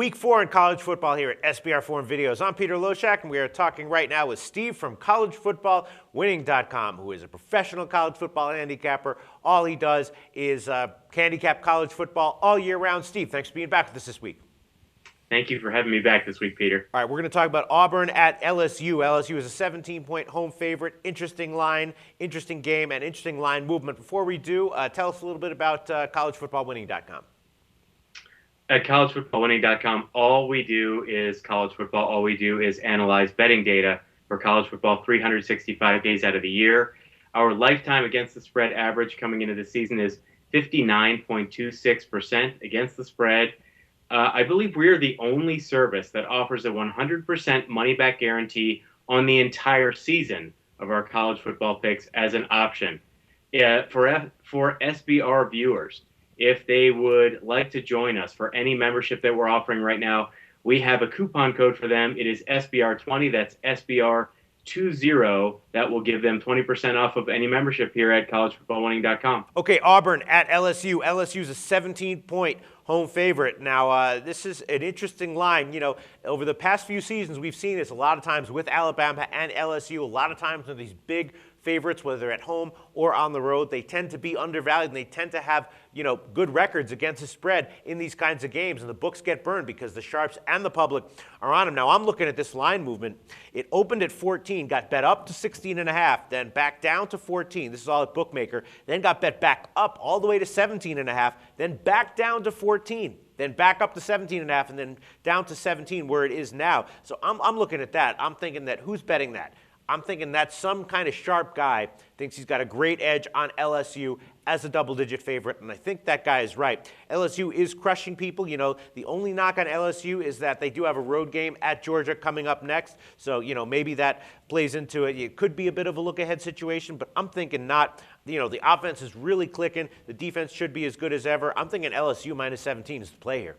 Week 4 in college football here at SBR Forum Videos. I'm Peter Loshak, and we are talking right now with Steve from collegefootballwinning.com, who is a professional college football handicapper. All he does is handicap college football all year round. Steve, thanks for being back with us this week. Thank you for having me back this week, Peter. All right, we're going to talk about Auburn at LSU. LSU is a 17-point home favorite. Interesting line, interesting game, and interesting line movement. Before we do, tell us a little bit about collegefootballwinning.com. At collegefootballwinning.com, all we do is college football. All we do is analyze betting data for college football 365 days out of the year. Our lifetime against the spread average coming into the season is 59.26% against the spread. I believe we're the only service that offers a 100% money-back guarantee on the entire season of our college football picks as an option. For SBR viewers, if they would like to join us for any membership that we're offering right now, we have a coupon code for them. It is SBR20. That's SBR20. That will give them 20% off of any membership here at collegefootballwinning.com. Okay, Auburn at LSU. LSU is a 17-point home favorite. Now, this is an interesting line. You know, over the past few seasons, we've seen this a lot of times with Alabama and LSU. A lot of times when these big favorites, whether they're at home or on the road, they tend to be undervalued, and they tend to have, you know, good records against the spread in these kinds of games, and the books get burned because the sharps and the public are on them. Now, I'm looking at this line movement. It opened at 14, got bet up to 16.5, then back down to 14. This is all at Bookmaker. Then got bet back up all the way to 17.5, then back down to 14. Then back up to 17.5, and then down to 17 where it is now. So I'm looking at that. I'm thinking that who's betting that? I'm thinking that some kind of sharp guy thinks he's got a great edge on LSU as a double-digit favorite, and I think that guy is right. LSU is crushing people. You know, the only knock on LSU is that they do have a road game at Georgia coming up next, so, you know, maybe that plays into it. It could be a bit of a look-ahead situation, but I'm thinking not. You know, the offense is really clicking. The defense should be as good as ever. I'm thinking LSU minus 17 is the play here.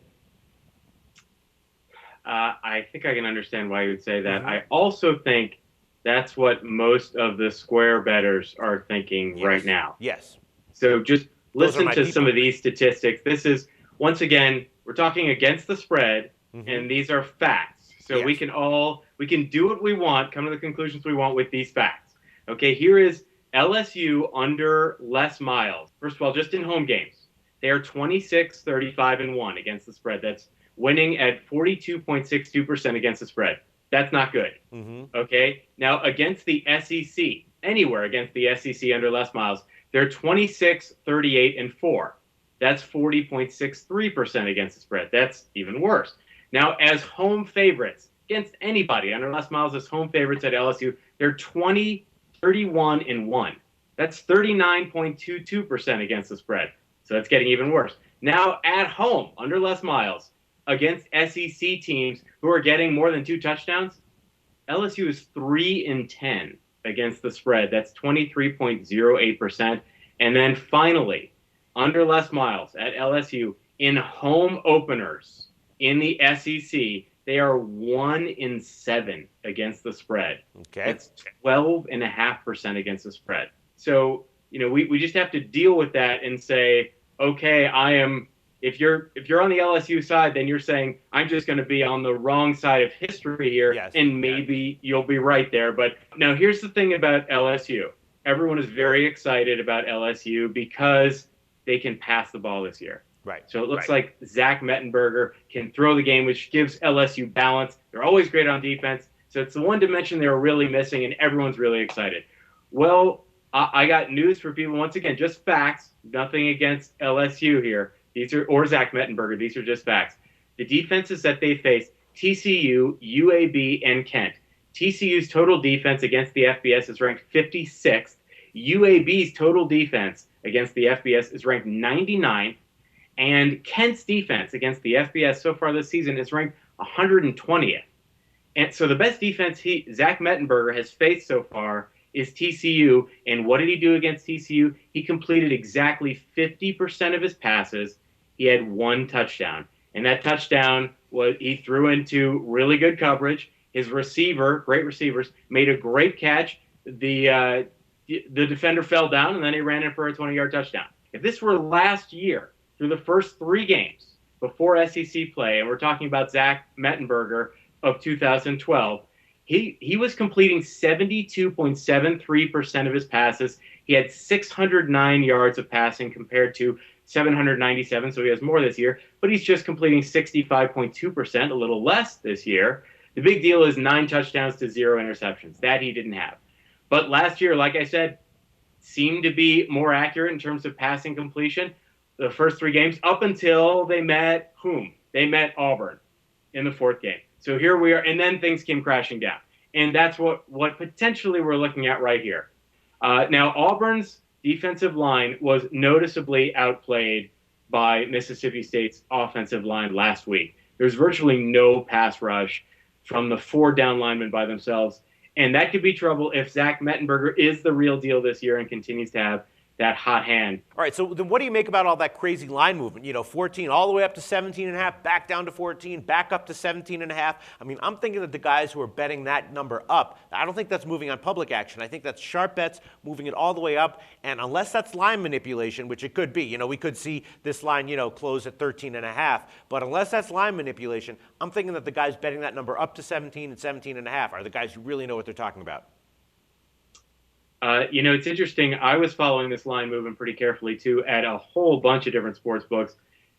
I think I can understand why you would say that. I also think that's what most of the square bettors are thinking right now. Yes. So just listen to some of these statistics. This is, once again, we're talking against the spread, and these are facts. So we can do what we want, come to the conclusions we want with these facts. Okay, here is LSU under Les Miles. First of all, just in home games, they are 26, 35, and 1 against the spread. That's winning at 42.62% against the spread. That's not good. Okay? Now, against the SEC, anywhere against the SEC under Les Miles, they're 26, 38, and 4. That's 40.63% against the spread. That's even worse. Now, as home favorites, against anybody under Les Miles as home favorites at LSU, they're 20, 31, and 1. That's 39.22% against the spread. So that's getting even worse. Now, at home, under Les Miles, against SEC teams who are getting more than 2 touchdowns, LSU is 3-10 against the spread. That's 23.08%. And then finally, under Les Miles at LSU, in home openers in the SEC, they are 1-7 against the spread. Okay. That's 12.5% against the spread. So, you know, we just have to deal with that and say, okay, if you're on the LSU side, then you're saying I'm just going to be on the wrong side of history here, and maybe you'll be right there. But now here's the thing about LSU. Everyone is very excited about LSU because they can pass the ball this year. Right. So it looks like Zach Mettenberger can throw the game, which gives LSU balance. They're always great on defense. So it's the one dimension they were really missing, and everyone's really excited. Well, I got news for people. Once again, just facts, nothing against LSU here. Or Zach Mettenberger. These are just facts. The defenses that they face, TCU, UAB, and Kent. TCU's total defense against the FBS is ranked 56th. UAB's total defense against the FBS is ranked 99th. And Kent's defense against the FBS so far this season is ranked 120th. And so the best defense Zach Mettenberger has faced so far is TCU. And what did he do against TCU? He completed exactly 50% of his passes. He had 1 touchdown. And that touchdown was he threw into really good coverage. His receiver, great receivers, made a great catch. The defender fell down, and then he ran in for a 20-yard touchdown. If this were last year, through the first 3 games, before SEC play, and we're talking about Zach Mettenberger of 2012, he was completing 72.73% of his passes. He had 609 yards of passing compared to 797, so he has more this year, but he's just completing 65.2%, a little less this year. The big deal is 9 touchdowns to 0 interceptions. That he didn't have. But last year, like I said, seemed to be more accurate in terms of passing completion the first 3 games up until they met whom? They met Auburn in the 4th game. So here we are, and then things came crashing down. And that's what potentially we're looking at right here. Now, Auburn's defensive line was noticeably outplayed by Mississippi State's offensive line last week. There's virtually no pass rush from the 4 down linemen by themselves. And that could be trouble if Zach Mettenberger is the real deal this year and continues to have that hot hand. All right, so then what do you make about all that crazy line movement? 14 all the way up to 17.5, back down to 14, back up to 17.5. I mean, I'm thinking that the guys who are betting that number up, I don't think that's moving on public action. I think that's sharp bets moving it all the way up. And unless that's line manipulation, which it could be, we could see this line, close at 13.5. But unless that's line manipulation, I'm thinking that the guys betting that number up to 17 and 17.5 are the guys who really know what they're talking about. It's interesting. I was following this line movement pretty carefully, too, at a whole bunch of different sports books.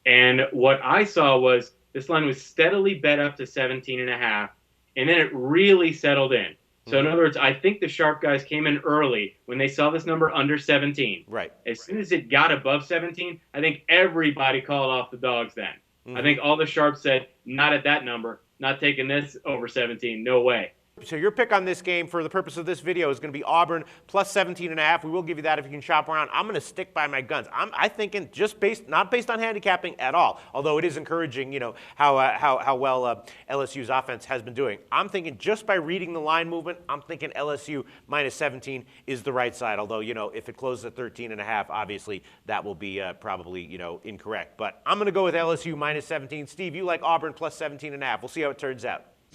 And what I saw was this line was steadily bet up to 17.5, and then it really settled in. So, in other words, I think the sharp guys came in early when they saw this number under 17. Right. As soon as it got above 17, I think everybody called off the dogs then. I think all the sharps said, not at that number, not taking this over 17, no way. So your pick on this game for the purpose of this video is going to be Auburn plus 17.5. We will give you that if you can shop around. I'm going to stick by my guns. I'm thinking just not based on handicapping at all, although it is encouraging, how well LSU's offense has been doing. I'm thinking just by reading the line movement, I'm thinking LSU minus 17 is the right side, although, if it closes at 13.5, obviously that will be probably, incorrect. But I'm going to go with LSU minus 17. Steve, you like Auburn plus 17.5. We'll see how it turns out.